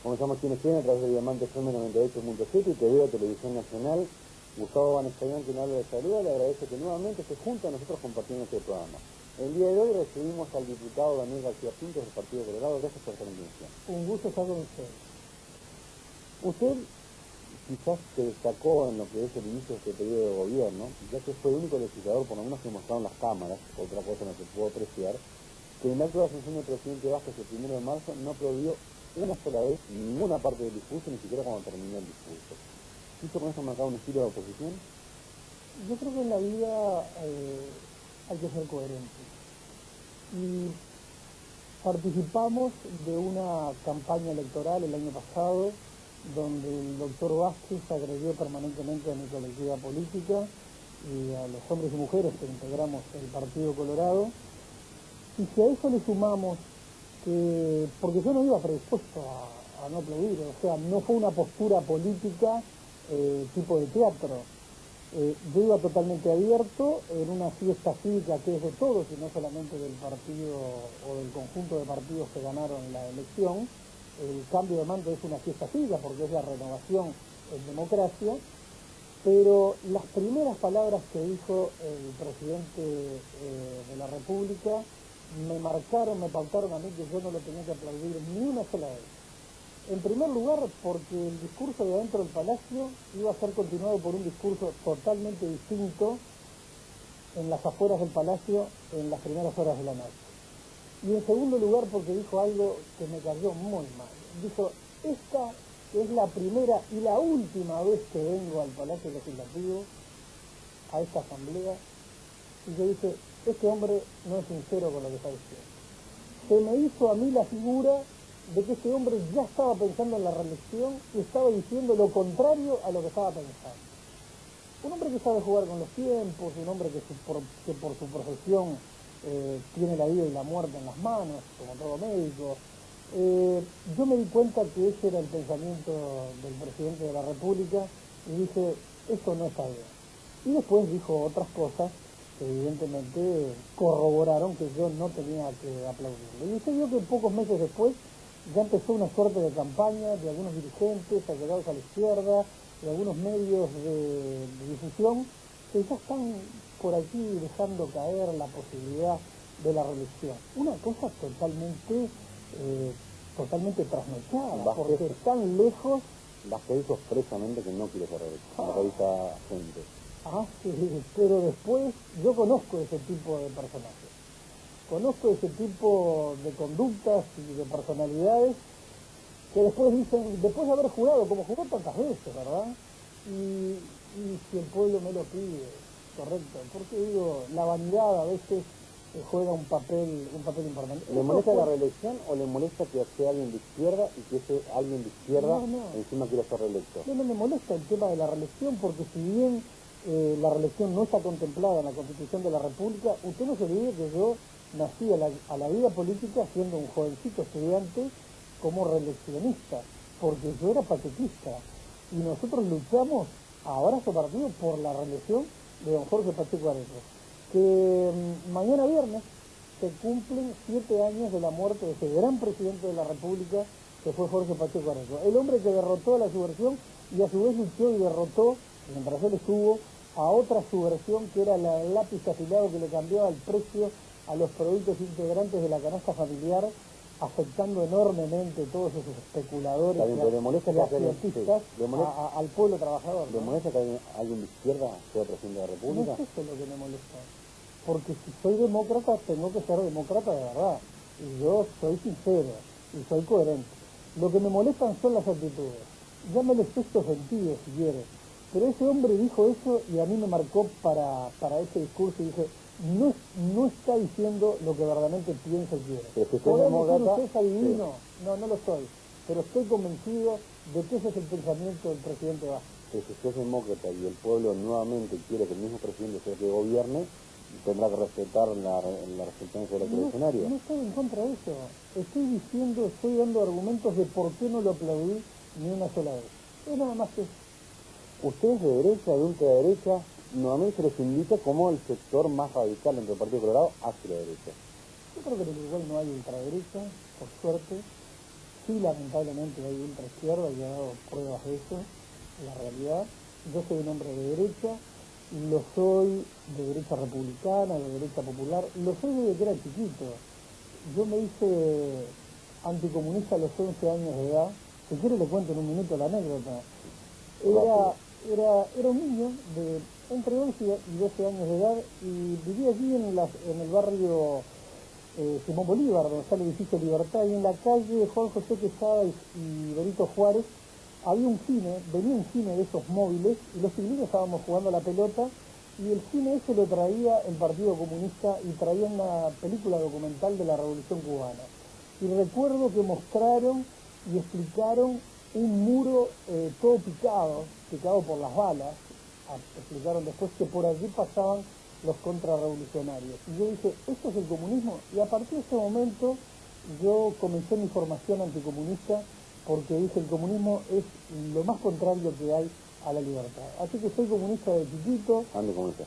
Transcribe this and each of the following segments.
Comenzamos quienes quieren a través de Diamante FM 98.7 y TV Televisión Nacional. Gustavo Banestañán, quien habla de salud, le agradece que nuevamente se junta a nosotros compartiendo este programa. El día de hoy recibimos al diputado Daniel García Pinto del Partido Colorado. Gracias por estar en atención. Un gusto estar con usted. Usted quizás se destacó en lo que es el inicio de este periodo de gobierno, ya que fue el único legislador, por lo menos que mostraron las cámaras, otra cosa no se pudo apreciar, que en la acto de asunción del presidente Vázquez el 1 de marzo no prohibió una sola vez ninguna parte del discurso, ni siquiera cuando terminó el discurso. ¿Quiso con eso marcar un estilo de oposición? Yo creo que en la vida hay que ser coherente. Y participamos de una campaña electoral el año pasado, donde el doctor Vázquez agredió permanentemente a mi colectiva política y a los hombres y mujeres que integramos el Partido Colorado. Y si a eso le sumamos que, porque yo no iba predispuesto a no aplaudir, o sea, no fue una postura política tipo de teatro. Yo iba totalmente abierto en una fiesta cívica que es de todos y no solamente del partido o del conjunto de partidos que ganaron la elección. El cambio de mando es una fiesta cívica porque es la renovación en democracia, pero las primeras palabras que dijo el presidente de la República me marcaron, me pautaron a mí que yo no lo tenía que aplaudir ni una sola vez. En primer lugar, porque el discurso de adentro del Palacio iba a ser continuado por un discurso totalmente distinto en las afueras del Palacio en las primeras horas de la noche. Y en segundo lugar, porque dijo algo que me cayó muy mal. Dijo, esta es la primera y la última vez que vengo al Palacio Legislativo, a esta asamblea, y yo dije, este hombre no es sincero con lo que está diciendo. Se me hizo a mí la figura de que este hombre ya estaba pensando en la reelección y estaba diciendo lo contrario a lo que estaba pensando. Un hombre que sabe jugar con los tiempos, un hombre que por su profesión tiene la vida y la muerte en las manos, como todo médico. Yo me di cuenta que ese era el pensamiento del presidente de la República y dije, esto no está bien. Y después dijo otras cosas que evidentemente corroboraron que yo no tenía que aplaudirle. Y usted vio que pocos meses después ya empezó una suerte de campaña de algunos dirigentes allegados a la izquierda, de algunos medios de difusión, que ya están por aquí dejando caer la posibilidad de la reelección. Una cosa totalmente trasnochada, porque están lejos. Vázquez dijo expresamente que no quiere ser reelecto, la revista Gente. Sí, pero después yo conozco ese tipo de personajes. Conozco ese tipo de conductas y de personalidades que después dicen, después de haber jurado, como juró tantas veces, ¿verdad? Y si el pueblo me lo pide, correcto, porque digo, la vanidad a veces juega un papel importante. ¿Le molesta la reelección o le molesta que sea alguien de izquierda y que ese alguien de izquierda encima quiera ser reelecto? No me molesta el tema de la reelección porque si bien la reelección no está contemplada en la Constitución de la República, usted no se olvide que yo nací a la vida política siendo un jovencito estudiante como reeleccionista, porque yo era paquetista y nosotros luchamos a brazo partido por la reelección de don Jorge Pacheco Areco, que mañana viernes se cumplen 7 años de la muerte de ese gran presidente de la República que fue Jorge Pacheco Areco, el hombre que derrotó a la subversión y a su vez luchó y derrotó, mientras él estuvo, a otra subversión que era el lápiz afilado que le cambiaba el precio a los productos integrantes de la canasta familiar, afectando enormemente todos esos especuladores y accionistas al pueblo trabajador. ¿Le molesta que alguien de izquierda sea presidente de la República? No es eso lo que me molesta, porque si soy demócrata tengo que ser demócrata de verdad, y yo soy sincero y soy coherente. Lo que me molestan son las actitudes, llámele sexto sentido si quiere, pero ese hombre dijo eso y a mí me marcó para ese discurso y dije, no está diciendo lo que verdaderamente piensa y quiere. Podemos decir usted es adivino, no lo soy, pero estoy convencido de que ese es el pensamiento del presidente Vázquez. Que si usted es demócrata y el pueblo nuevamente quiere que el mismo presidente sea el que gobierne, tendrá que respetar la resistencia del revolucionario. No estoy en contra de eso, estoy dando argumentos de por qué no lo aplaudí ni una sola vez. Es nada más que usted es de derecha, de ultraderecha, nuevamente se les indica como el sector más radical dentro del Partido Colorado hacia la derecha. Yo creo que en el Uruguay no hay ultraderecha, por suerte. sí, lamentablemente hay ultraizquierda y ha dado pruebas de eso, en la realidad. Yo soy un hombre de derecha, lo soy de derecha republicana, de derecha popular, lo soy desde que era chiquito. Yo me hice anticomunista a los 11 años de edad. Si quiere le cuento en un minuto la anécdota. Era un niño de entre 11 y 12 años de edad y vivía allí en el barrio Simón Bolívar, donde está el edificio Libertad, y en la calle Juan José Quesada y Benito Juárez había un cine, venía un cine de esos móviles, y los civiles estábamos jugando a la pelota, y el cine ese lo traía el Partido Comunista y traía una película documental de la Revolución Cubana. Y recuerdo que mostraron y explicaron un muro todo picado por las balas. Explicaron después que por allí pasaban los contrarrevolucionarios. Y yo dije, ¿esto es el comunismo? Y a partir de ese momento yo comencé mi formación anticomunista porque dije, el comunismo es lo más contrario que hay a la libertad. Así que soy comunista de chiquito. Anticomunista.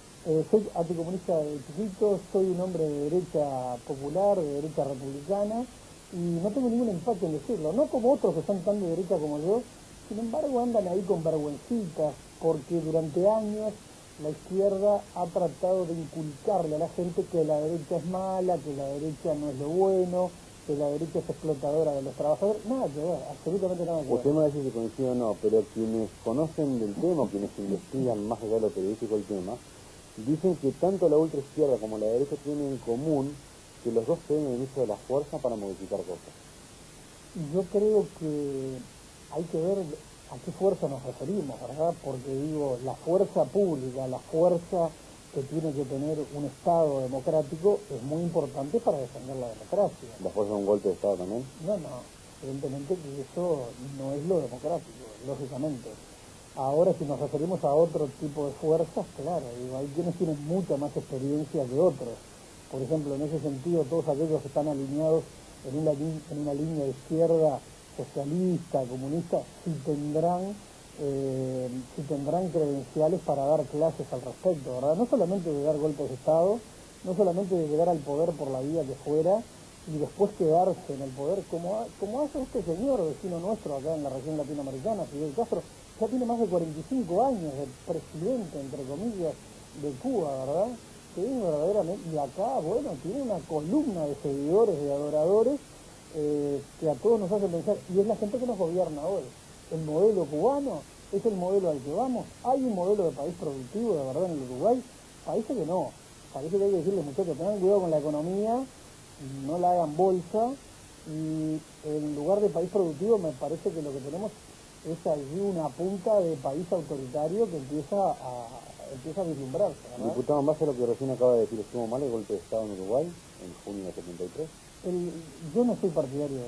Soy anticomunista de chiquito, soy un hombre de derecha popular, de derecha republicana, y no tengo ningún empaque en decirlo. No como otros que son tan de derecha como yo, sin embargo andan ahí con vergüencitas, porque durante años la izquierda ha tratado de inculcarle a la gente que la derecha es mala, que la derecha no es lo bueno, que la derecha es explotadora de los trabajadores. Nada que ver, absolutamente nada que ver. Usted me dice si coincide o no, pero quienes conocen del tema, quienes investigan más allá de lo periodístico el tema, dicen que tanto la ultraizquierda como la derecha tienen en común que los dos tienen el uso de la fuerza para modificar cosas. Yo creo que hay que ver a qué fuerza nos referimos, ¿verdad? Porque digo, la fuerza pública, la fuerza que tiene que tener un Estado democrático es muy importante para defender la democracia. ¿La fuerza de un golpe de Estado también? No, evidentemente que eso no es lo democrático, lógicamente. Ahora, si nos referimos a otro tipo de fuerzas, claro, digo, hay quienes tienen mucha más experiencia que otros. Por ejemplo, en ese sentido, todos aquellos que están alineados en una línea de izquierda socialista, comunista, sí tendrán credenciales para dar clases al respecto, ¿verdad? No solamente de dar golpes de Estado, no solamente de llegar al poder por la vía que fuera y después quedarse en el poder, como hace este señor vecino nuestro acá en la región latinoamericana, Fidel Castro, ya tiene más de 45 años de presidente, entre comillas, de Cuba, ¿verdad? Que es verdaderamente, y acá, bueno, tiene una columna de seguidores, de adoradores, que a todos nos hace pensar, y es la gente que nos gobierna hoy. El modelo cubano es el modelo al que vamos. Hay un modelo de país productivo, de verdad, en el Uruguay. Parece que no. Parece que hay que decirles, muchachos, tengan cuidado con la economía, no la hagan bolsa, y en lugar de país productivo me parece que lo que tenemos es allí una punta de país autoritario que empieza a vislumbrarse, ¿verdad? Diputado, en base a lo que recién acaba de decir, ¿estuvo mal el golpe de Estado en Uruguay en junio de 73? Yo no soy partidario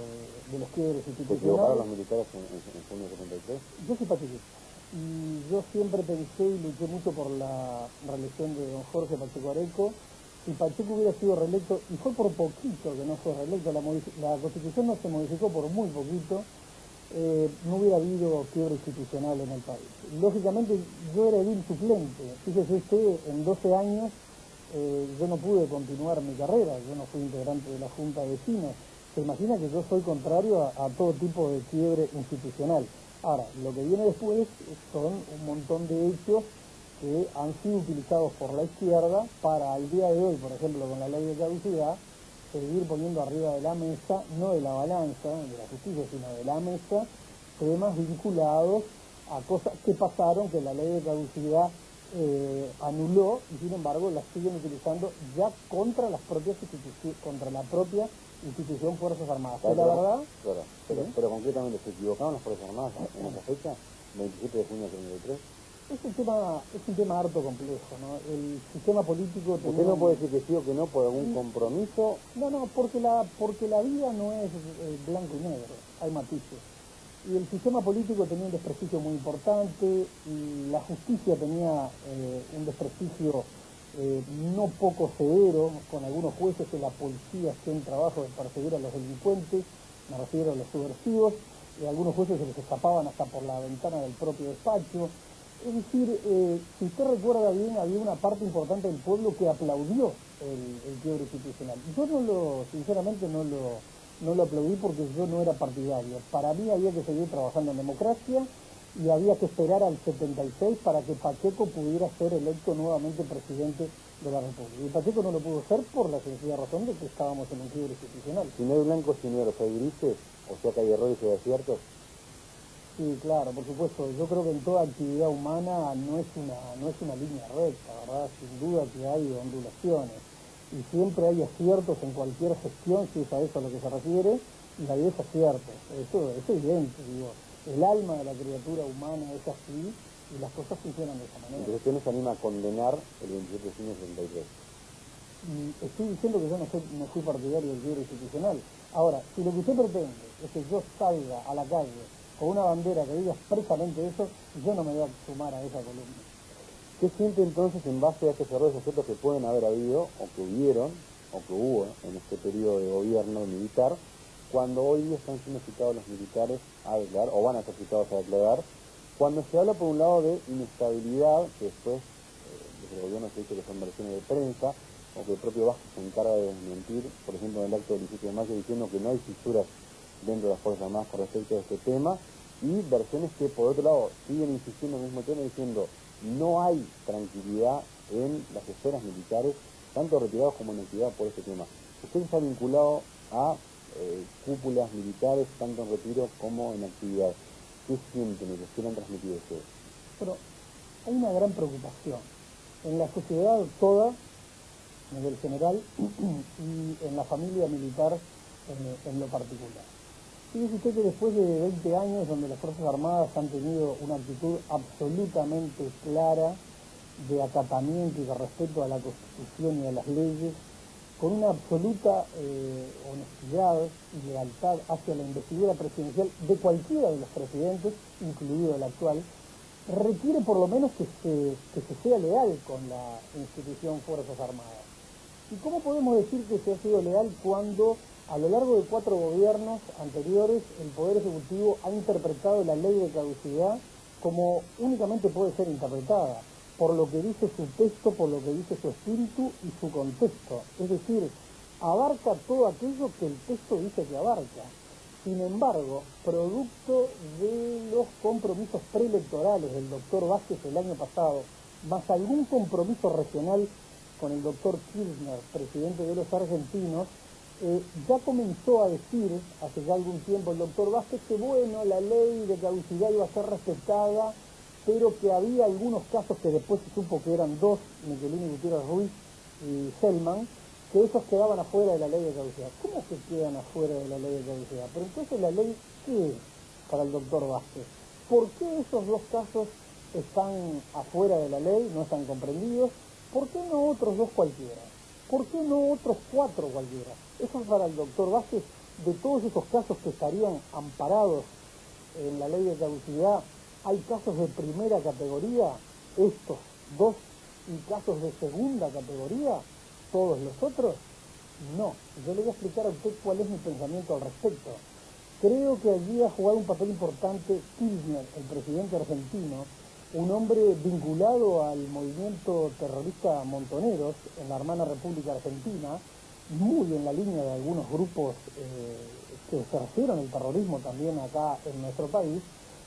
de los quiebres ¿Se institucionales. equivocaron los militares en junio de 73? Yo soy pacifista. Y yo siempre pensé y luché mucho por la reelección de don Jorge Pacheco Areco. Si Pacheco hubiera sido reelecto, y fue por poquito que no fue reelecto, la Constitución no se modificó por muy poquito, no hubiera habido quiebra institucional en el país. Lógicamente yo era edil suplente. Fíjese usted, en 12 años yo no pude continuar mi carrera, yo no fui integrante de la Junta de Vecinos. Se imagina que yo soy contrario a todo tipo de quiebre institucional. Ahora, lo que viene después son un montón de hechos que han sido utilizados por la izquierda para al día de hoy, por ejemplo, con la ley de caducidad, seguir poniendo arriba de la mesa, no de la balanza, de la justicia, sino de la mesa, temas vinculados a cosas que pasaron, que la ley de caducidad anuló, y sin embargo las siguen utilizando ya contra las propias instituciones, contra la propia institución Fuerzas Armadas. Claro, la verdad... pero concretamente, ¿se equivocaron las Fuerzas Armadas en esa fecha? 27 de junio de 73. Es un tema harto complejo, ¿no? El sistema político... ¿Usted no puede decir que sí o que no por algún compromiso? No, porque la vida no es blanco y negro, hay matices. Y el sistema político tenía un desprestigio muy importante, y la justicia tenía un desprestigio no poco severo, con algunos jueces que la policía hacía un trabajo de perseguir a los delincuentes, me refiero a los subversivos, y algunos jueces se les escapaban hasta por la ventana del propio despacho. Es decir, si usted recuerda bien, había una parte importante del pueblo que aplaudió el quiebre institucional. Yo sinceramente no no lo aplaudí porque yo no era partidario. Para mí había que seguir trabajando en democracia y había que esperar al 76 para que Pacheco pudiera ser electo nuevamente presidente de la República. Y Pacheco no lo pudo ser por la sencilla razón de que estábamos en un quiebre institucional. Si no hay blancos y negros, hay grises, o sea que hay errores y aciertos. Sí, claro, por supuesto. Yo creo que en toda actividad humana no es una línea recta, ¿verdad? Sin duda que hay ondulaciones. Y siempre hay aciertos en cualquier gestión, si es a eso a lo que se refiere, y hay desaciertos. Eso es evidente, digo. El alma de la criatura humana es así y las cosas funcionan de esa manera. Entonces usted nos anima a condenar el 27 de junio del 73. Estoy diciendo que yo no fui partidario del quiebre institucional. Ahora, si lo que usted pretende es que yo salga a la calle con una bandera que diga expresamente eso, yo no me voy a sumar a esa columna. ¿Qué siente entonces en base a estos errores aciertos que pueden haber habido, o que hubieron, o que hubo en este periodo de gobierno militar, cuando hoy día están siendo citados los militares a declarar, o van a ser citados a declarar, cuando se habla por un lado de inestabilidad, que después desde el gobierno se dice que son versiones de prensa, o que el propio Vázquez se encarga de desmentir, por ejemplo en el acto del 17 de mayo, diciendo que no hay fisuras dentro de las Fuerzas Armadas con respecto a este tema, y versiones que por otro lado siguen insistiendo en el mismo tema diciendo no hay tranquilidad en las esferas militares, tanto retirados como en actividad por este tema. Usted está vinculado a cúpulas militares, tanto en retiro como en actividad. ¿Qué sienten y les quieren transmitir ustedes? Pero hay una gran preocupación en la sociedad toda, a nivel general, y en la familia militar en lo particular. Fíjese usted que después de 20 años donde las Fuerzas Armadas han tenido una actitud absolutamente clara de acatamiento y de respeto a la Constitución y a las leyes, con una absoluta honestidad y lealtad hacia la investidura presidencial de cualquiera de los presidentes, incluido el actual, requiere por lo menos que se sea leal con la institución Fuerzas Armadas. ¿Y cómo podemos decir que se ha sido leal cuando a lo largo de 4 gobiernos anteriores el Poder Ejecutivo ha interpretado la ley de caducidad como únicamente puede ser interpretada, por lo que dice su texto, por lo que dice su espíritu y su contexto? Es decir, abarca todo aquello que el texto dice que abarca. Sin embargo, producto de los compromisos preelectorales del doctor Vázquez el año pasado, más algún compromiso regional con el doctor Kirchner, presidente de los argentinos, ya comenzó a decir, hace ya algún tiempo el doctor Vázquez, que bueno, la ley de caducidad iba a ser respetada, pero que había algunos casos que después se supo que eran 2, Michelini Gutiérrez Ruiz y Selman, que esos quedaban afuera de la ley de caducidad. ¿Cómo que quedan afuera de la ley de caducidad? Pero entonces la ley, ¿qué es para el doctor Vázquez? ¿Por qué esos 2 casos están afuera de la ley, no están comprendidos? ¿Por qué no otros 2 cualquiera? ¿Por qué no otros 4 cualquiera? Eso es para el doctor Vázquez. De todos esos casos que estarían amparados en la ley de caducidad, hay casos de primera categoría, estos 2, y casos de segunda categoría, todos los otros. No, yo le voy a explicar a usted cuál es mi pensamiento al respecto. Creo que allí ha jugado un papel importante Kirchner, el presidente argentino, un hombre vinculado al movimiento terrorista Montoneros en la hermana República Argentina, muy en la línea de algunos grupos que ejercieron el terrorismo también acá en nuestro país,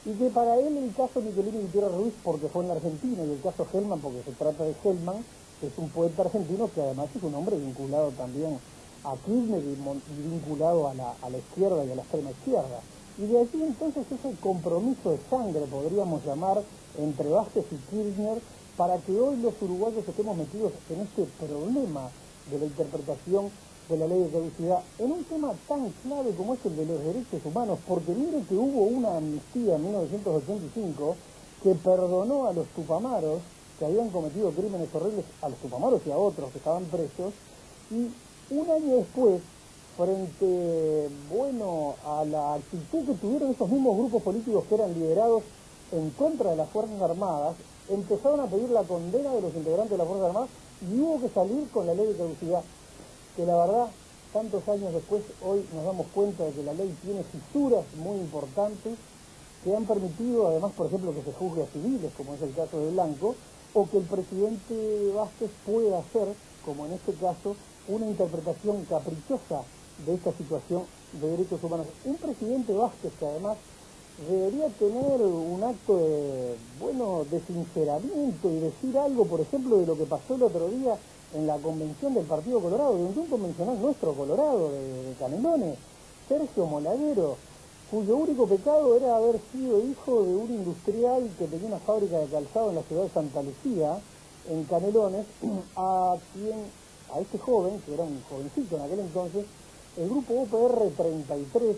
y que para él el caso Michelini Gutiérrez Ruiz porque fue en la Argentina, y el caso Hellman porque se trata de Hellman, que es un poeta argentino que además es un hombre vinculado también a Kirchner y vinculado a la izquierda y a la extrema izquierda. Y de allí entonces ese compromiso de sangre, podríamos llamar, entre Vázquez y Kirchner, para que hoy los uruguayos estemos metidos en este problema de la interpretación de la ley de caducidad, en un tema tan clave como es el de los derechos humanos, porque mire que hubo una amnistía en 1985 que perdonó a los tupamaros que habían cometido crímenes horribles, a los tupamaros y a otros que estaban presos, y un año después, frente, bueno, a la actitud que tuvieron esos mismos grupos políticos que eran liderados en contra de las Fuerzas Armadas, empezaron a pedir la condena de los integrantes de las Fuerzas Armadas y hubo que salir con la ley de caducidad, que la verdad, tantos años después, hoy nos damos cuenta de que la ley tiene fisuras muy importantes que han permitido, además, por ejemplo, que se juzgue a civiles, como es el caso de Blanco, o que el presidente Vázquez pueda hacer, como en este caso, una interpretación caprichosa de esta situación de derechos humanos. Un presidente Vázquez que además debería tener un acto de, bueno, de sinceramiento y decir algo, por ejemplo, de lo que pasó el otro día en la convención del Partido Colorado, de un convencional nuestro Colorado, de Canelones, Sergio Moladero, cuyo único pecado era haber sido hijo de un industrial que tenía una fábrica de calzado en la ciudad de Santa Lucía, en Canelones, a este joven, que era un jovencito en aquel entonces, el grupo UPR 33,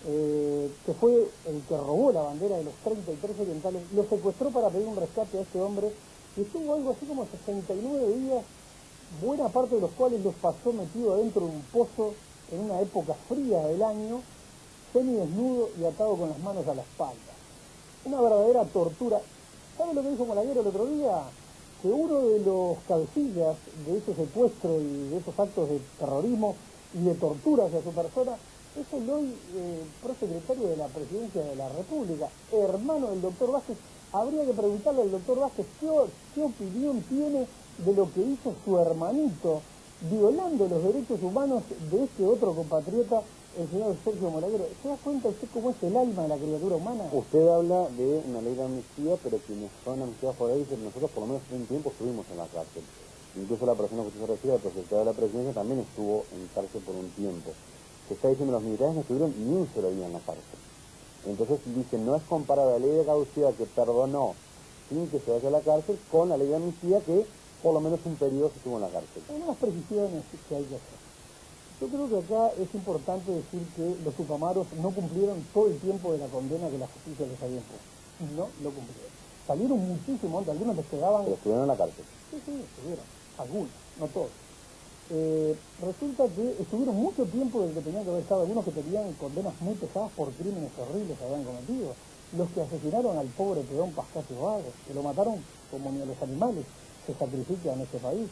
que fue el que robó la bandera de los 33 orientales, lo secuestró para pedir un rescate a este hombre, y estuvo algo así como 69 días, buena parte de los cuales los pasó metido adentro de un pozo en una época fría del año, semidesnudo y atado con las manos a la espalda. Una verdadera tortura. ¿Sabe lo que dijo Moladero el otro día? Que uno de los cabecillas de ese secuestro y de esos actos de terrorismo y de tortura hacia su persona es el hoy prosecretario de la Presidencia de la República, hermano del doctor Vázquez. Habría que preguntarle al doctor Vázquez qué opinión tiene de lo que hizo su hermanito, violando los derechos humanos de este otro compatriota, el señor Sergio Moladero. ¿Se da cuenta usted cómo es el alma de la criatura humana? Usted habla de una ley de amnistía, pero quienes son amnistiados por ahí dicen nosotros por lo menos un tiempo estuvimos en la cárcel. Incluso la persona que usted se refiere, el prosecretario de la Presidencia, también estuvo en cárcel por un tiempo. Se está diciendo que los militares no estuvieron ni un solo día en la cárcel. Entonces dicen, no es comparable la ley de caducidad que perdonó sin que se vaya a la cárcel con la ley de amnistía que por lo menos un periodo se estuvo en la cárcel. Hay unas precisiones que hay que hacer. Yo creo que acá es importante decir que los Tupamaros no cumplieron todo el tiempo de la condena que la justicia les había impuesto. No lo cumplieron. Salieron muchísimo antes, algunos les quedaban... Pero estuvieron en la cárcel. Sí, estuvieron. Algunos, no todos. Resulta que estuvieron mucho tiempo desde que tenían que haber estado, algunos que tenían condenas muy pesadas por crímenes horribles que habían cometido. Los que asesinaron al pobre peón Pascasio Vago, que lo mataron como ni a los animales se sacrifican en este país.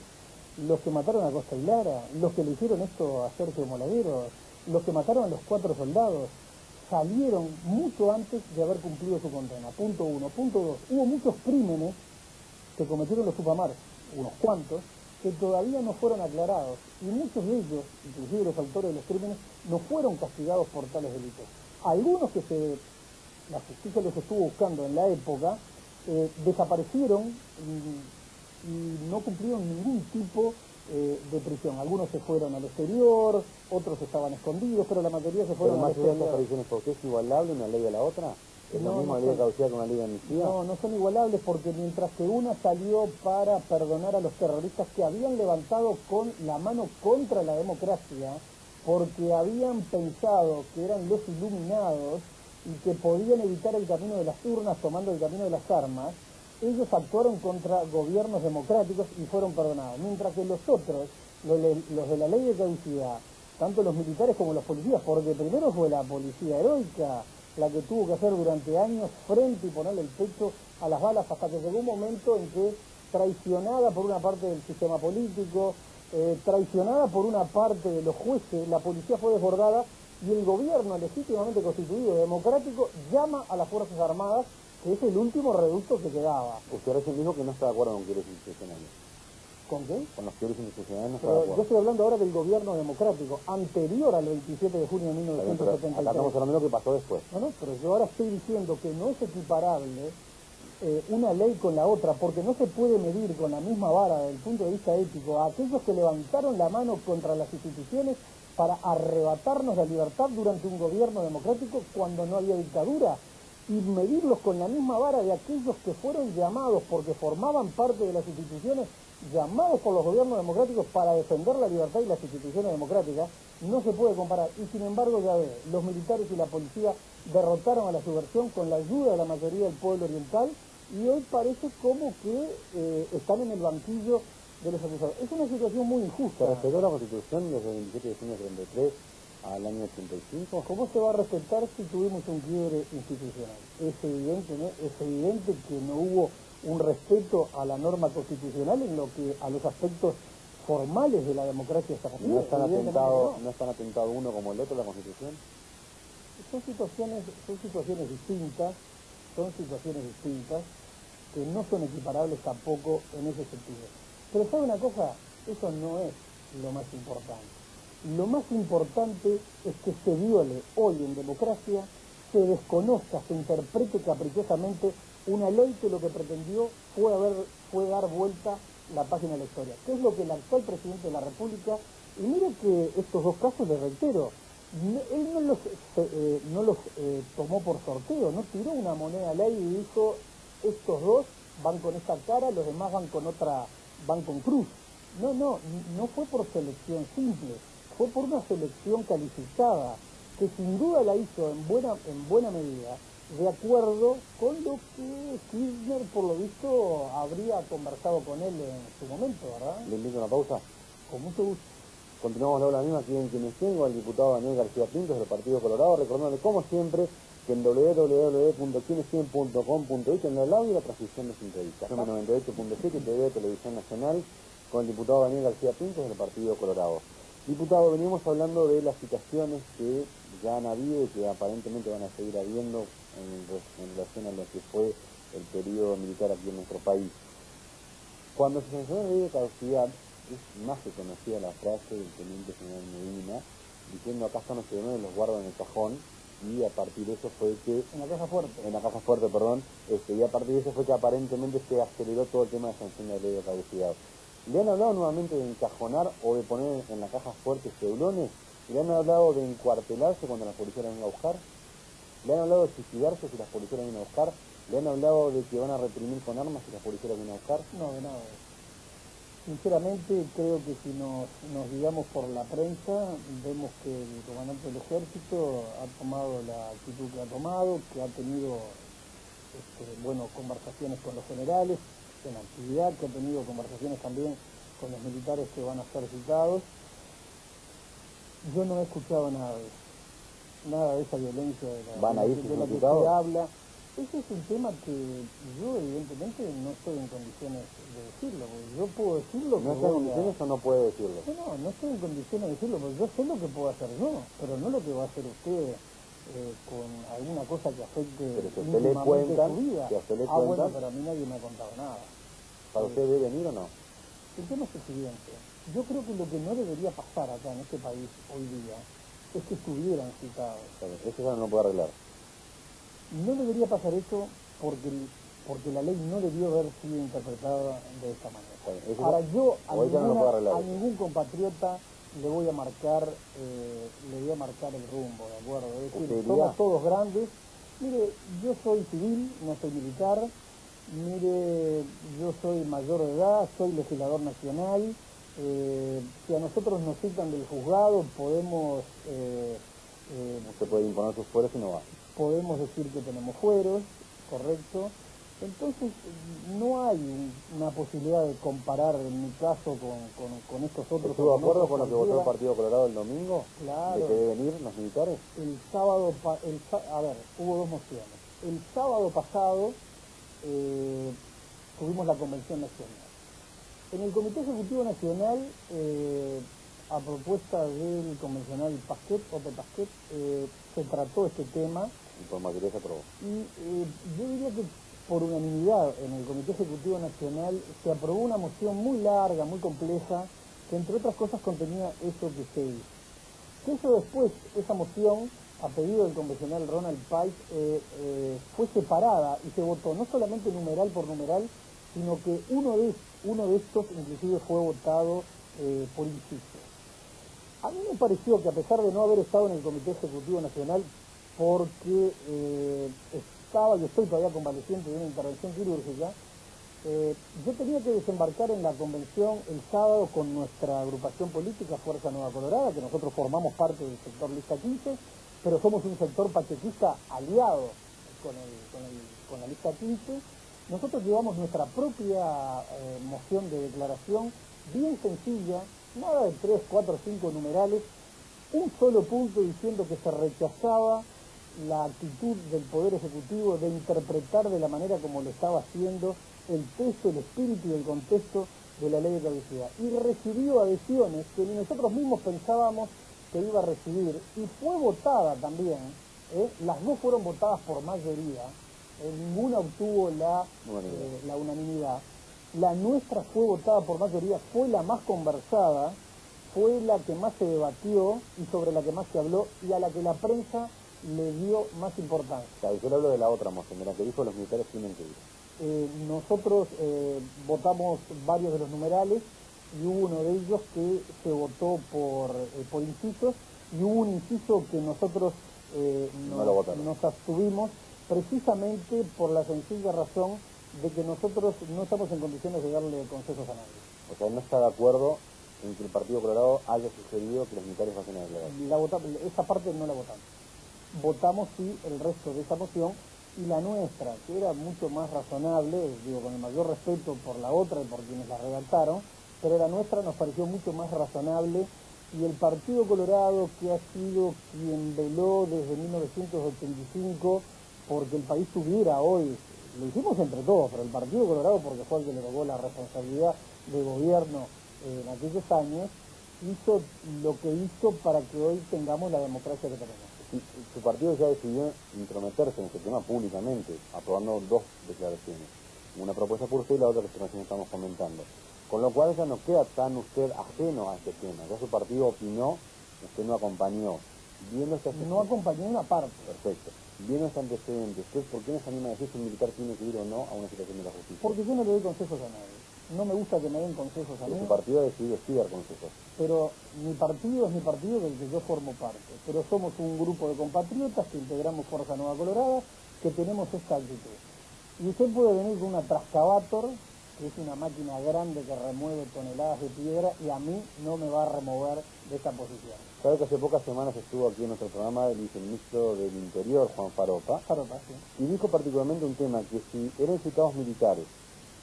Los que mataron a Costa y Lara, los que le hicieron esto a Sergio Moladero, los que mataron a los 4 soldados, salieron mucho antes de haber cumplido su condena. Punto 1. Punto 2. Hubo muchos crímenes que cometieron los Tupamaros, unos cuantos, que todavía no fueron aclarados, y muchos de ellos, inclusive los autores de los crímenes, no fueron castigados por tales delitos. Algunos que la justicia los estuvo buscando en la época, desaparecieron y no cumplieron ningún tipo de prisión. Algunos se fueron al exterior, otros estaban escondidos, pero la mayoría se fueron al exterior. ¿Pero más allá de estas tradiciones, por qué es igualable una ley a la otra? ¿Es lo mismo la ley de caducidad que una ley de amnistía? No, no son igualables porque mientras que una salió para perdonar a los terroristas que habían levantado con la mano contra la democracia, porque habían pensado que eran los iluminados y que podían evitar el camino de las urnas tomando el camino de las armas, ellos actuaron contra gobiernos democráticos y fueron perdonados. Mientras que los otros, los de la ley de caducidad, tanto los militares como los policías, porque primero fue la policía heroica la que tuvo que hacer durante años frente y ponerle el pecho a las balas, hasta que llegó un momento en que, traicionada por una parte del sistema político, traicionada por una parte de los jueces, la policía fue desbordada y el gobierno legítimamente constituido, democrático, llama a las Fuerzas Armadas, que es el último reducto que quedaba. Usted recién dijo que no está de acuerdo con quiebres institucionales. ¿Con qué? Con los quiebres institucionales no está Pero de acuerdo. yo estoy hablando ahora del gobierno democrático, anterior al 27 de junio de 1973. Acá estamos hablando de lo que pasó después. No, pero yo ahora estoy diciendo que no es equiparable una ley con la otra, porque no se puede medir con la misma vara desde el punto de vista ético a aquellos que levantaron la mano contra las instituciones para arrebatarnos la libertad durante un gobierno democrático cuando no había dictadura, y medirlos con la misma vara de aquellos que fueron llamados porque formaban parte de las instituciones, llamados por los gobiernos democráticos para defender la libertad y las instituciones democráticas. No se puede comparar, y sin embargo ya ve, los militares y la policía derrotaron a la subversión con la ayuda de la mayoría del pueblo oriental, y hoy parece como que están en el banquillo de los acusados. Es una situación muy injusta. ¿Se respetó la Constitución desde el 27 de junio del 33 al año 85? ¿Cómo se va a respetar si tuvimos un quiebre institucional? Es evidente, ¿no? Es evidente que no hubo un respeto a la norma constitucional en lo que a los aspectos formales de la democracia se refiere. ¿No están atentado uno como el otro la Constitución? Son situaciones distintas, que no son equiparables tampoco en ese sentido. Pero ¿sabe una cosa? Eso no es lo más importante. Lo más importante es que se viole hoy en democracia, se desconozca, se interprete caprichosamente una ley que lo que pretendió fue dar vuelta la página de la historia, que es lo que el actual presidente de la República, y mire que estos dos casos, les reitero, él no los tomó por sorteo, no tiró una moneda al aire y dijo, estos dos van con esta cara, los demás van con otra, van con cruz. No fue por selección simple, fue por una selección calificada, que sin duda la hizo en buena medida, de acuerdo con lo que Kirchner, por lo visto, habría conversado con él en su momento, ¿verdad? Le invito a una pausa. Con mucho gusto. Continuamos la hora misma aquí en Quienes Tengo, al diputado Daniel García Pintos del Partido Colorado, recordándole como siempre que en www.quienescien.com.uy tendrá el audio y la transmisión de su entrevista. 98.7 TV Televisión Nacional con el diputado Daniel García Pintos del Partido Colorado. Diputado, venimos hablando de las situaciones que ya han habido y que aparentemente van a seguir habiendo en relación a lo que fue el periodo militar aquí en nuestro país. Cuando se sancionó la ley de caducidad, es más que conocida la frase del teniente general Medina, diciendo acá están los ciudadanos, los guardo en el cajón, y a partir de eso fue que... En la caja fuerte. En la caja fuerte, perdón, y a partir de eso fue que aparentemente se aceleró todo el tema de sanción de la ley de caducidad. ¿Le han hablado nuevamente de encajonar o de poner en la caja fuerte ceulones? ¿Le han hablado de encuartelarse cuando la policía la venga a buscar? ¿Le han hablado de suicidarse si las policías la vienen a buscar? ¿Le han hablado de que van a reprimir con armas si las policías la vienen a buscar? No, de nada. Sinceramente, creo que si nos guiamos por la prensa, vemos que el comandante del ejército ha tomado la actitud que ha tomado, que ha tenido conversaciones con los generales en actividad, que ha tenido conversaciones también con los militares que van a ser citados. Yo no he escuchado nada de esa violencia de la que se habla. Ese es un tema que yo evidentemente no estoy en condiciones de decirlo, porque yo puedo decirlo. ¿No está en condiciones o no puede decirlo? No estoy en condiciones de decirlo, porque yo sé lo que puedo hacer yo, pero no lo que va a hacer usted con alguna cosa que afecte íntimamente su vida. Bueno, pero a mí nadie me ha contado nada. ¿Para usted debe venir o no? El tema es el siguiente. Yo creo que lo que no debería pasar acá en este país hoy día es que estuvieran citados. Eso ya no lo puede arreglar. No debería pasar eso porque la ley no debió haber sido interpretada de esta manera. Ahora yo a ningún compatriota le voy a marcar el rumbo, ¿de acuerdo? Es decir, somos todos grandes. Mire, yo soy civil, no soy militar. Mire, yo soy mayor de edad, soy legislador nacional. Si a nosotros nos citan del juzgado, podemos... no se puede imponer sus fueros y no va. Podemos decir que tenemos fueros, correcto. Entonces, no hay una posibilidad de comparar en mi caso con estos otros. ¿Estuvo de acuerdo con lo que votó el Partido Colorado el domingo? Claro. ¿De que deben ir los militares? El sábado, hubo dos mociones. El sábado pasado tuvimos la Convención Nacional. En el Comité Ejecutivo Nacional, a propuesta del convencional Ope Pasquet, se trató este tema. Y por mayoría se aprobó. Y yo diría que por unanimidad en el Comité Ejecutivo Nacional se aprobó una moción muy larga, muy compleja, que entre otras cosas contenía eso que se hizo. Que eso después, esa moción, a pedido del convencional Ronald Pike, fue separada y se votó no solamente numeral por numeral, sino que uno de estos inclusive fue votado por inciso. A mí me pareció que a pesar de no haber estado en el Comité Ejecutivo Nacional, porque yo estoy todavía convaleciente de una intervención quirúrgica, yo tenía que desembarcar en la convención el sábado con nuestra agrupación política Fuerza Nueva Colorada, que nosotros formamos parte del sector Lista 15, pero somos un sector pachequista aliado con la Lista 15. Nosotros llevamos nuestra propia moción de declaración, bien sencilla, nada de 3, 4, 5 numerales, un solo punto diciendo que se rechazaba la actitud del Poder Ejecutivo de interpretar de la manera como lo estaba haciendo el texto, el espíritu y el contexto de la ley de caducidad. Y recibió adhesiones que ni nosotros mismos pensábamos que iba a recibir, y fue votada también, las dos fueron votadas por mayoría, ninguna obtuvo la unanimidad. La nuestra fue votada por mayoría, fue la más conversada, fue la que más se debatió y sobre la que más se habló y a la que la prensa le dio más importancia. Claro, yo le hablo de la otra moción, de la que dijo los militares tienen que ir. Nosotros votamos varios de los numerales y hubo uno de ellos que se votó por incisos y hubo un inciso que nosotros nos abstuvimos precisamente por la sencilla razón de que nosotros no estamos en condiciones de darle consejos a nadie. O sea, no está de acuerdo en que el Partido Colorado haya sugerido que los militares vayan a declarar. Esa parte no la votamos. Votamos sí el resto de esa moción y la nuestra, que era mucho más razonable, digo con el mayor respeto por la otra y por quienes la redactaron, pero la nuestra nos pareció mucho más razonable y el Partido Colorado, que ha sido quien veló desde 1985 porque el país tuviera hoy, lo hicimos entre todos, pero el Partido Colorado, porque fue el que le tocó la responsabilidad de gobierno en aquellos años, hizo lo que hizo para que hoy tengamos la democracia que tenemos. Su partido ya decidió intrometerse en este tema públicamente, aprobando dos declaraciones. Una propuesta por usted y la otra que recién estamos comentando. Con lo cual ya no queda tan usted ajeno a este tema. Ya su partido opinó, usted no acompañó. No acompañó una parte. Perfecto. Viendo este antecedente, ¿usted por qué no se anima a decir si un militar tiene que ir o no a una situación de la justicia? Porque yo no le doy consejos a nadie. No me gusta que me den consejos a mí. Su partido ha decidido sí dar consejos. Pero mi partido es mi partido del que yo formo parte. Pero somos un grupo de compatriotas que integramos Fuerza Nueva Colorada, que tenemos esta actitud. Y usted puede venir con una Trascavator, que es una máquina grande que remueve toneladas de piedra, y a mí no me va a remover de esta posición. Sabe que hace pocas semanas estuvo aquí en nuestro programa el viceministro del Interior, Juan Faropa, sí. Y dijo particularmente un tema, que si eran citados militares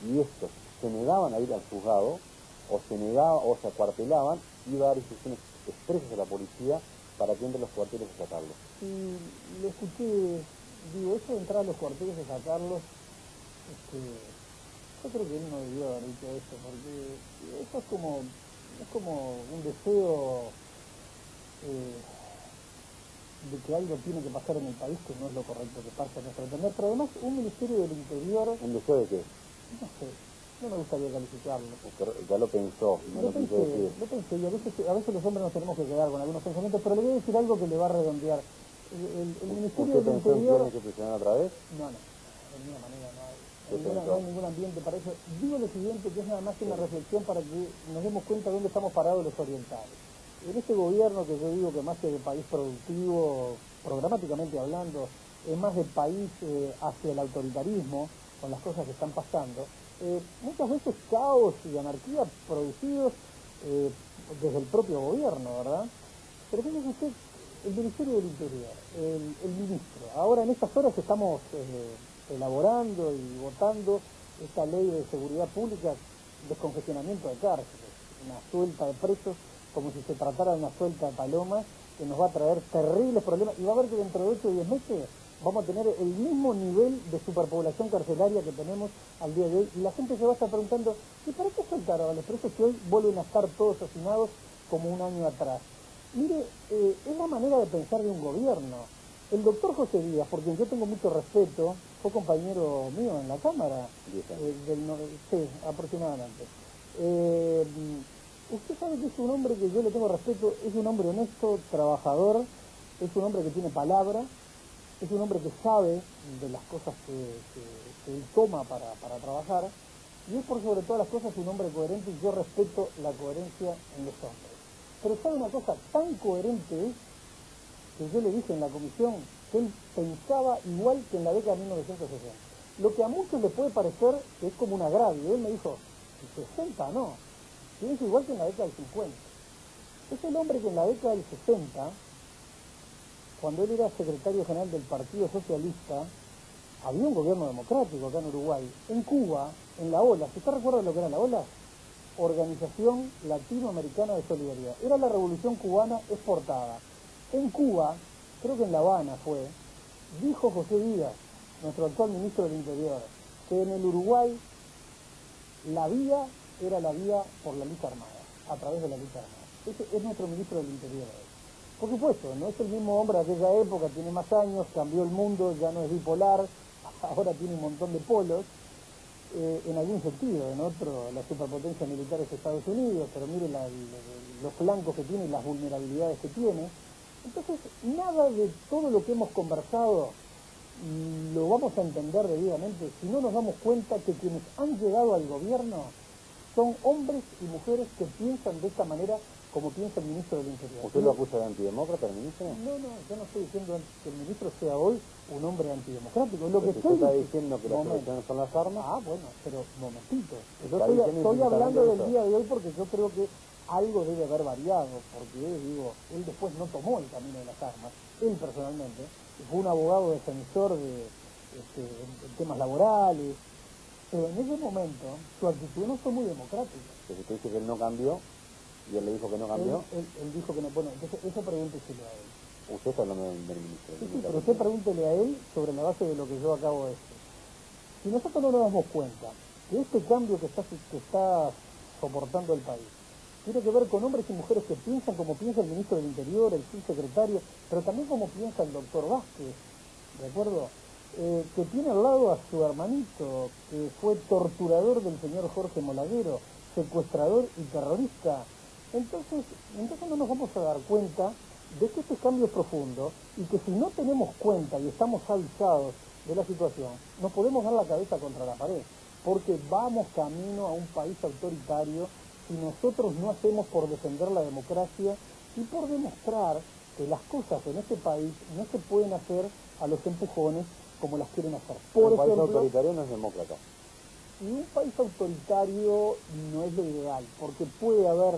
y estos se negaban a ir al juzgado, o se negaban o se acuartelaban, iba a dar instrucciones expresas a la policía para que entre los cuarteles a sacarlos. Y lo escuché, digo, eso de entrar a los cuarteles a sacarlos, yo creo que él no debió haber dicho eso, porque eso es como un deseo de que algo tiene que pasar en el país que no es lo correcto que pasa a nuestro entender, pero además un Ministerio del Interior... ¿Un deseo de qué? No sé, no me gustaría calificarlo. Ya lo pensó, no lo quiso decir. Lo pensé, y a veces los hombres nos tenemos que quedar con algunos pensamientos, pero le voy a decir algo que le va a redondear. El Ministerio del Interior... ¿Usted pensó en que presionar otra vez? No, de ninguna manera no hay. No hay ningún ambiente para eso. Digo lo siguiente, que es nada más que una reflexión para que nos demos cuenta de dónde estamos parados los orientales. En este gobierno que yo digo que más que de país productivo, programáticamente hablando, es más de país hacia el autoritarismo, con las cosas que están pasando, muchas veces caos y anarquía producidos desde el propio gobierno, ¿verdad? Pero fíjese usted, el Ministerio del Interior, el ministro, ahora en estas horas estamos elaborando y votando esta ley de seguridad pública, descongestionamiento de cárceles, una suelta de presos como si se tratara de una suelta de palomas que nos va a traer terribles problemas y va a ver que dentro de 8 o 10 meses vamos a tener el mismo nivel de superpoblación carcelaria que tenemos al día de hoy y la gente se va a estar preguntando ¿y para qué soltaron a los presos que hoy vuelven a estar todos hacinados como un año atrás? Mire, es la manera de pensar de un gobierno. El doctor José Díaz, por quien yo tengo mucho respeto, fue compañero mío en la Cámara, sí, aproximadamente. Usted sabe que es un hombre que yo le tengo respeto, es un hombre honesto, trabajador, es un hombre que tiene palabra, es un hombre que sabe de las cosas que él toma para trabajar, y es por sobre todas las cosas un hombre coherente, y yo respeto la coherencia en los hombres. Pero sabe una cosa, tan coherente es, que yo le dije en la comisión, que él pensaba igual que en la década de 1960. Lo que a muchos les puede parecer que es como un agravio, él me dijo, el 60 no, pienso igual que en la década del 50. Es el hombre que en la década del 60, cuando él era secretario general del Partido Socialista, había un gobierno democrático acá en Uruguay. En Cuba, en la OLA, ¿usted recuerda lo que era la OLA? Organización Latinoamericana de Solidaridad. Era la revolución cubana exportada. En Cuba, creo que en La Habana fue, dijo José Díaz, nuestro actual ministro del Interior, que en el Uruguay la vía era la vía por la lucha armada, a través de la lucha armada. Ese es nuestro ministro del Interior hoy. Por supuesto, no es el mismo hombre de aquella época, tiene más años, cambió el mundo, ya no es bipolar, ahora tiene un montón de polos, en algún sentido, en otro, la superpotencia militar es Estados Unidos, pero mire los flancos que tiene y las vulnerabilidades que tiene. Entonces, nada de todo lo que hemos conversado lo vamos a entender debidamente si no nos damos cuenta que quienes han llegado al gobierno son hombres y mujeres que piensan de esta manera como piensa el ministro del Interior. ¿Usted lo acusa de antidemócrata, el ministro? No, yo no estoy diciendo que el ministro sea hoy un hombre antidemocrático. Lo que usted está diciendo que las soluciones son las armas. Ah, bueno, pero momentito. Yo estoy hablando del día de hoy porque yo creo que algo debe haber variado, porque digo, él después no tomó el camino de las armas, él personalmente, fue un abogado defensor de temas laborales, pero en ese momento su actitud no fue muy democrática. Pero usted dice que él no cambió, y él le dijo que no cambió. Él dijo que no, bueno, entonces eso pregúnteselo a él. Usted está hablando del ministro. Sí, pero usted pregúntele a él sobre la base de lo que yo acabo de decir. Si nosotros no nos damos cuenta que este cambio que está soportando el país tiene que ver con hombres y mujeres que piensan como piensa el ministro del Interior, el subsecretario, pero también como piensa el doctor Vázquez, ¿de acuerdo? Que tiene al lado a su hermanito, que fue torturador del señor Jorge Molaguero, secuestrador y terrorista. Entonces no nos vamos a dar cuenta de que este cambio es profundo y que si no tenemos cuenta y estamos avisados de la situación, nos podemos dar la cabeza contra la pared, porque vamos camino a un país autoritario si nosotros no hacemos por defender la democracia y por demostrar que las cosas en este país no se pueden hacer a los empujones como las quieren hacer. Un país autoritario no es demócrata. Y un país autoritario no es lo ideal, porque puede haber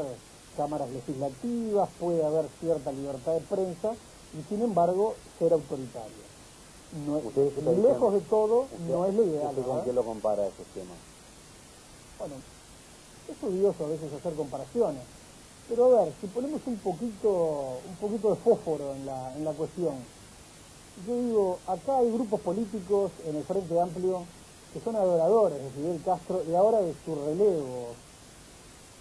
cámaras legislativas, puede haber cierta libertad de prensa, y sin embargo ser autoritario. No es, lejos de todo, no es lo ideal. ¿Usted con qué lo compara ese tema? Bueno, es odioso a veces hacer comparaciones, pero a ver, si ponemos un poquito de fósforo en la cuestión, yo digo, acá hay grupos políticos en el Frente Amplio que son adoradores de Fidel Castro y ahora de su relevo,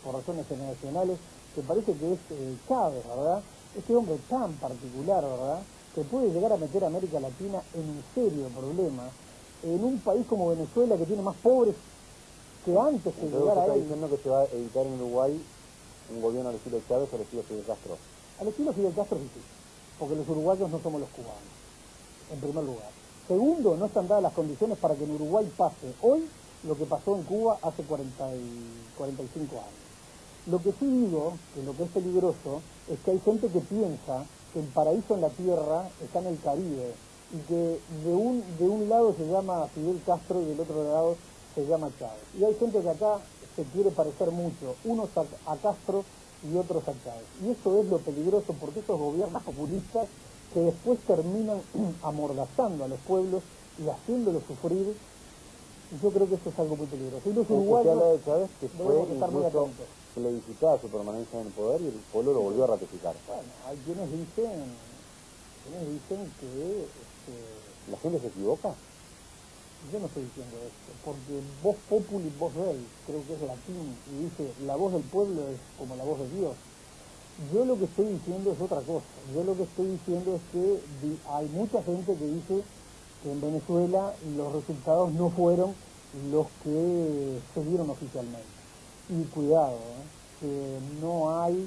por razones generacionales, que parece que es Chávez, ¿verdad? Este hombre tan particular, ¿verdad?, que puede llegar a meter a América Latina en un serio problema, en un país como Venezuela que tiene más pobres que antes que llegar a él. ¿Está diciendo que se va a evitar en Uruguay un gobierno al estilo Chávez o al estilo Fidel Castro? Al estilo Fidel Castro sí, porque los uruguayos no somos los cubanos, en primer lugar. Segundo, no están dadas las condiciones para que en Uruguay pase hoy lo que pasó en Cuba hace 45 años. Lo que sí digo, que lo que es peligroso, es que hay gente que piensa que el paraíso en la tierra está en el Caribe y que de un lado se llama Fidel Castro y del otro lado se llama Chávez. Y hay gente que acá se quiere parecer mucho, unos a Castro y otros a Chávez. Y eso es lo peligroso porque esos gobiernos populistas que después terminan amordazando a los pueblos y haciéndolos sufrir, yo creo que eso es algo muy peligroso. Y los uruguayos habla de Chávez, que fue estar muy incluso atentos. plebiscitada su permanencia en el poder y el pueblo lo volvió a ratificar. Bueno, hay quienes dicen que ¿La gente se equivoca? yo no estoy diciendo esto, porque voz populi, voz rei, creo que es latín, y dice, la voz del pueblo es como la voz de Dios. Yo lo que estoy diciendo es otra cosa. Yo lo que estoy diciendo es que hay mucha gente que dice que en Venezuela los resultados no fueron los que se dieron oficialmente. Y cuidado, que no hay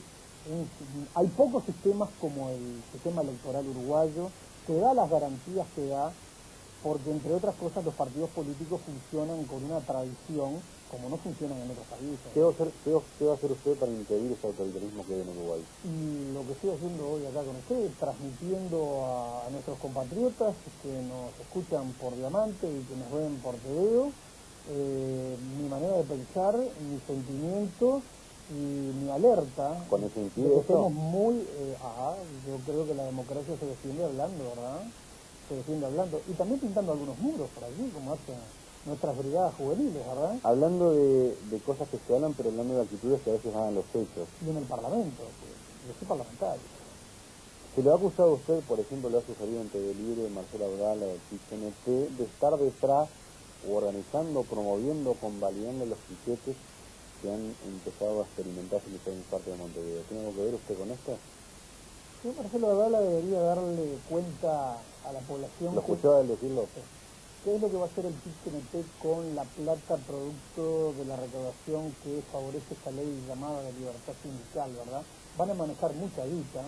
pocos sistemas como el sistema electoral uruguayo que da las garantías que da, porque entre otras cosas los partidos políticos funcionan con una tradición como no funcionan en otros países. ¿Qué va a hacer usted para impedir ese autoritarismo que hay en Uruguay? Y lo que estoy haciendo hoy acá con usted, transmitiendo a nuestros compatriotas que nos escuchan por Diamante y que nos ven por TVO, mi manera de pensar, mis sentimientos y mi alerta. ¿Cuándo se impide eso? Estamos muy... yo creo que la democracia se defiende hablando, ¿verdad? Se defiende hablando. Y también pintando algunos muros por allí, como hacen nuestras brigadas juveniles, ¿verdad? Hablando de cosas que se hablan, pero hablando de actitudes que a veces hagan los hechos. Y en el Parlamento, yo soy parlamentario. ¿Se le ha acusado a usted, por ejemplo, le ha sugerido en TV Libre, Marcelo Abdala, del PIT-CNT, de estar detrás o organizando, promoviendo, convalidando los piquetes que han empezado a experimentarse en diferentes partes de Montevideo? ¿Tiene algo que ver usted con esto? Yo, Marcelo Abdala, debería darle cuenta a la población. ¿Lo escuchó a él decirlo? ¿Qué es lo que va a hacer el PIT-CNT con la plata producto de la recaudación que favorece esta ley llamada de libertad sindical, verdad? van a manejar mucha guita,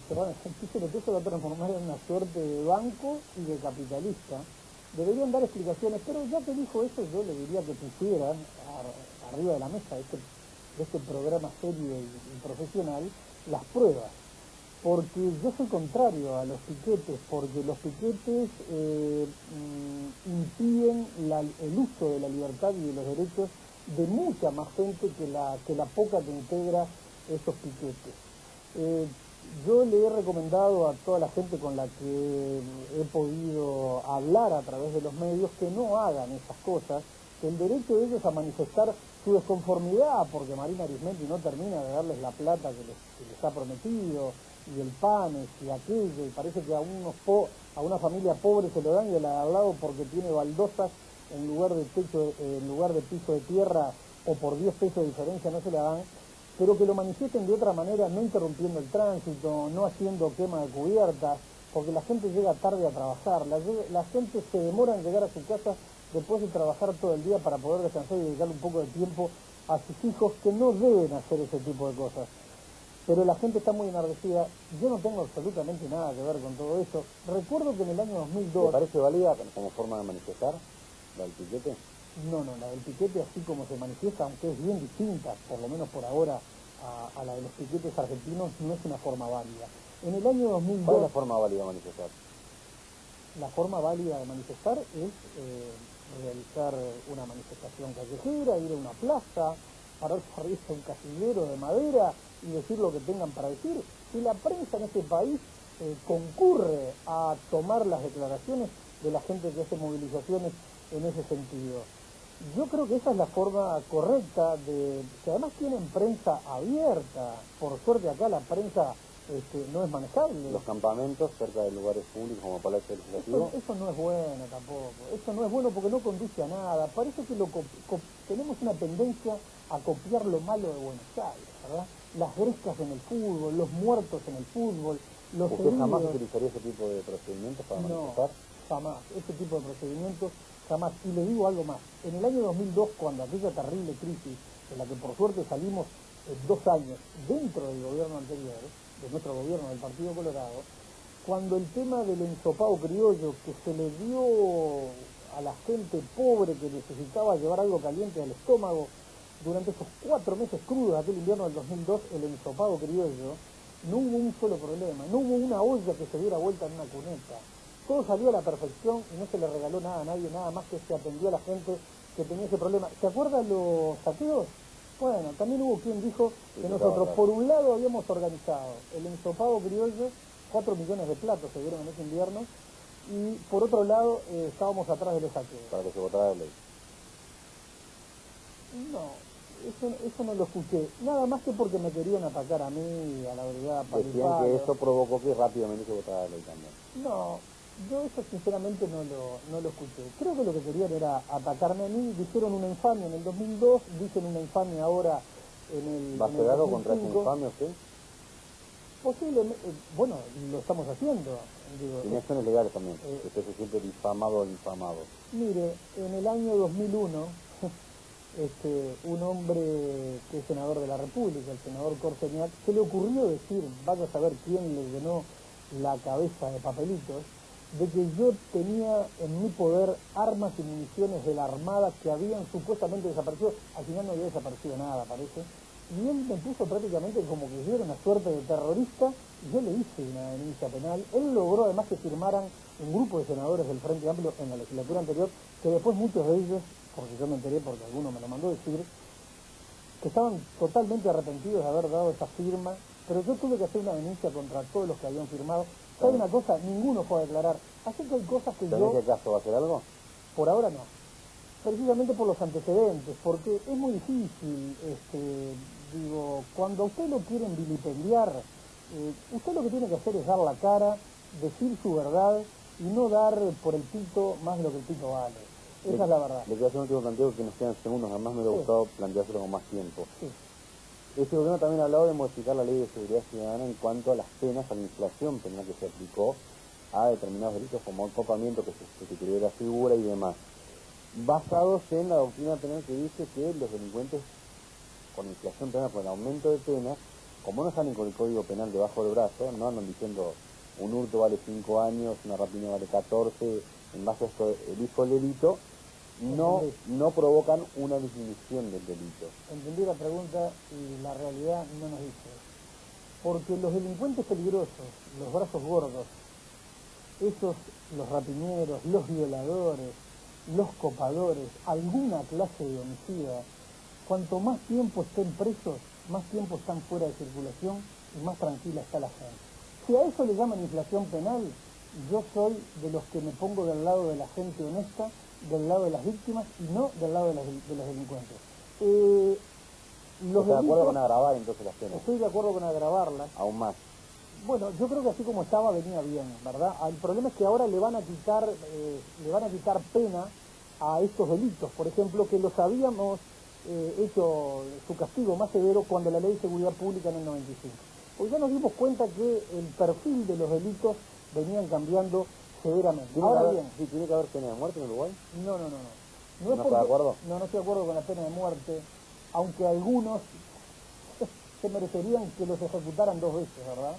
se va a transformar en una suerte de banco y de capitalista. Deberían dar explicaciones, pero ya que dijo eso, yo le diría que pusiera arriba de la mesa de este programa serio y profesional las pruebas, porque yo soy contrario a los piquetes, porque los piquetes impiden el uso de la libertad y de los derechos de mucha más gente que la poca que integra esos piquetes. Yo le he recomendado a toda la gente con la que he podido hablar a través de los medios que no hagan esas cosas, que el derecho de ellos a manifestar su desconformidad porque Marina Arismendi no termina de darles la plata que les ha prometido, y el PANES y aquello, y parece que a una familia pobre se lo dan y a la de al lado porque tiene baldosas en lugar de techo, en lugar de piso de tierra, o por 10 pesos de diferencia no se la dan, pero que lo manifiesten de otra manera, no interrumpiendo el tránsito, no haciendo quema de cubiertas, porque la gente llega tarde a trabajar, la gente se demora en llegar a su casa después de trabajar todo el día para poder descansar y dedicarle un poco de tiempo a sus hijos que no deben hacer ese tipo de cosas. Pero la gente está muy enardecida. Yo no tengo absolutamente nada que ver con todo eso. Recuerdo que en el año 2002... ¿Te parece válida como forma de manifestar la del piquete? No, la del piquete, así como se manifiesta, aunque es bien distinta, por lo menos por ahora, a la de los piquetes argentinos, no es una forma válida. En el año 2002... ¿Cuál es la forma válida de manifestar? La forma válida de manifestar es realizar una manifestación callejera, ir a una plaza, pararse arriba de un casillero de madera y decir lo que tengan para decir. Si la prensa en este país concurre a tomar las declaraciones de la gente que hace movilizaciones en ese sentido. Yo creo que esa es la forma correcta que además tienen prensa abierta. Por suerte acá la prensa no es manejable. Los campamentos cerca de lugares públicos como Palacio Legislativo. Eso no es bueno tampoco. Eso no es bueno porque no conduce a nada. Parece que tenemos una tendencia a copiar lo malo de Buenos Aires, ¿verdad? Las grescas en el fútbol, los muertos en el fútbol, los ¿Usted heridos. jamás utilizaría ese tipo de procedimientos para manifestar? No, jamás. Ese tipo de procedimientos jamás. Y le digo algo más. En el año 2002, cuando aquella terrible crisis, en la que por suerte salimos 2 años dentro del gobierno anterior, de nuestro gobierno, del Partido Colorado, cuando el tema del ensopado criollo que se le dio a la gente pobre que necesitaba llevar algo caliente al estómago, durante esos 4 meses crudos, aquel invierno del 2002, el ensopado criollo, no hubo un solo problema, no hubo una olla que se diera vuelta en una cuneta. Todo salió a la perfección y no se le regaló nada a nadie, nada más que se atendió a la gente que tenía ese problema. ¿Se acuerdan los saqueos? Bueno, también hubo quien dijo que nosotros, por un lado, habíamos organizado el ensopado criollo, 4 millones de platos se dieron en ese invierno, y por otro lado, estábamos atrás de los saqueos. Para que se votara la ley. No, eso no lo escuché. Nada más que porque me querían atacar a mí, a la brigada Palipalo. Decían que eso provocó que rápidamente se votara la ley también. No, yo eso sinceramente no lo escuché. Creo que lo que querían era atacarme a mí. Dijeron una infamia en el 2002, dicen una infamia ahora en el ¿Va a hacer algo contra esa infamia usted? Posiblemente, bueno, lo estamos haciendo. Digo, tiene acciones legales también, usted se siente difamado o infamado. Mire, en el año 2001, un hombre que es senador de la República, el senador Corseñac, se le ocurrió decir, vaya a saber quién le llenó la cabeza de papelitos, de que yo tenía en mi poder armas y municiones de la Armada que habían supuestamente desaparecido. Al final no había desaparecido nada, parece. Y él me puso prácticamente como que yo era una suerte de terrorista. Yo le hice una denuncia penal. Él logró además que firmaran un grupo de senadores del Frente Amplio en la legislatura anterior, que después muchos de ellos, porque yo me enteré porque alguno me lo mandó decir, que estaban totalmente arrepentidos de haber dado esa firma, pero yo tuve que hacer una denuncia contra todos los que habían firmado. ¿Sabe una cosa? Ninguno fue a declarar. Así que hay cosas que ¿En ese caso va a hacer algo? Por ahora no. Precisamente por los antecedentes, porque es muy difícil, digo, cuando a usted lo quieren vilipendiar, usted lo que tiene que hacer es dar la cara, decir su verdad y no dar por el pito más de lo que el pito vale. Esa es la verdad. Le quiero hacer un último planteo que nos quedan segundos, además me hubiera gustado planteárselo con más tiempo. Sí. Este gobierno también ha hablado de modificar la ley de seguridad ciudadana en cuanto a las penas, a la inflación penal que se aplicó a determinados delitos como acopamiento, que se sustituyó la figura y demás, basados en la doctrina penal que dice que los delincuentes con inflación penal, con el aumento de penas, como no salen con el Código Penal debajo del brazo, no andan diciendo un hurto vale 5 años, una rapina vale 14, en base a esto elijo el delito, no provocan una disminución del delito. Entendí la pregunta y la realidad no nos dice. Porque los delincuentes peligrosos, los brazos gordos, esos, los rapiñeros, los violadores, los copadores, alguna clase de homicida, cuanto más tiempo estén presos, más tiempo están fuera de circulación y más tranquila está la gente. Si a eso le llaman inflación penal, yo soy de los que me pongo del lado de la gente honesta, del lado de las víctimas y no del lado de los delincuentes. ¿Estás de acuerdo con agravar entonces las penas? Estoy de acuerdo con agravarlas. Aún más. Bueno, yo creo que así como estaba venía bien, ¿verdad? El problema es que ahora le van a quitar pena a estos delitos. Por ejemplo, que los habíamos hecho su castigo más severo cuando la Ley de Seguridad Pública en el 95. Porque ya nos dimos cuenta que el perfil de los delitos venían cambiando severamente. Ahora bien, ¿sí tiene que haber pena de muerte en Uruguay? No. ¿No estás de acuerdo? No estoy de acuerdo con la pena de muerte, aunque algunos se merecerían que los ejecutaran 2 veces, ¿verdad?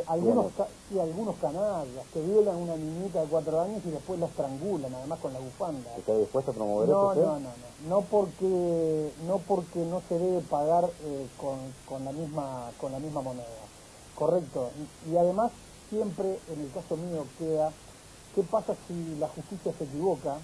Algunos canallas que violan a una niñita de 4 años y después la estrangulan, además con la bufanda. ¿Está dispuesto a promover eso? No porque no se debe pagar con la misma moneda. Correcto. Y además, siempre en el caso mío queda, ¿qué pasa si la justicia se equivoca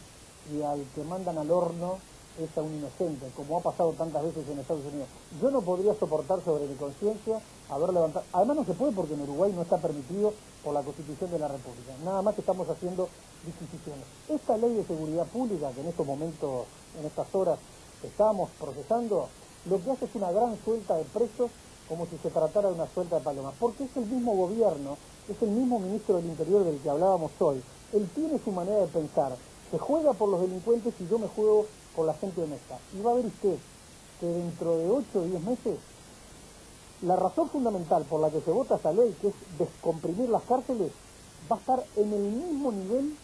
y al que mandan al horno es a un inocente, como ha pasado tantas veces en Estados Unidos? Yo no podría soportar sobre mi conciencia haber levantado... Además no se puede porque en Uruguay no está permitido por la Constitución de la República. Nada más que estamos haciendo disquisiciones. Esta ley de seguridad pública, que en estos momentos, en estas horas, estamos procesando, lo que hace es una gran suelta de presos como si se tratara de una suelta de palomas. Porque es el mismo gobierno, es el mismo ministro del Interior del que hablábamos hoy. Él tiene su manera de pensar. Se juega por los delincuentes y yo me juego por la gente honesta. Y va a ver usted que dentro de 8 o 10 meses, la razón fundamental por la que se vota esa ley, que es descomprimir las cárceles, va a estar en el mismo nivel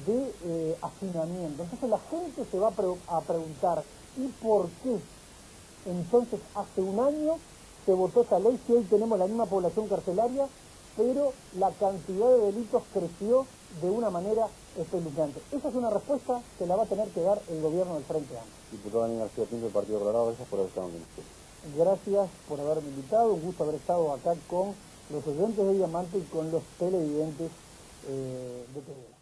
de hacinamiento. Entonces la gente se va a preguntar, ¿y por qué? Entonces hace un año se votó esa ley, si hoy tenemos la misma población carcelaria, pero la cantidad de delitos creció de una manera espeluznante. Esa es una respuesta que la va a tener que dar el gobierno del Frente Amplio. Diputado Daniel García Pinto del Partido Colorado, gracias por haber estado con usted. Gracias por haberme invitado, un gusto haber estado acá con los oyentes de Diamante y con los televidentes de TV.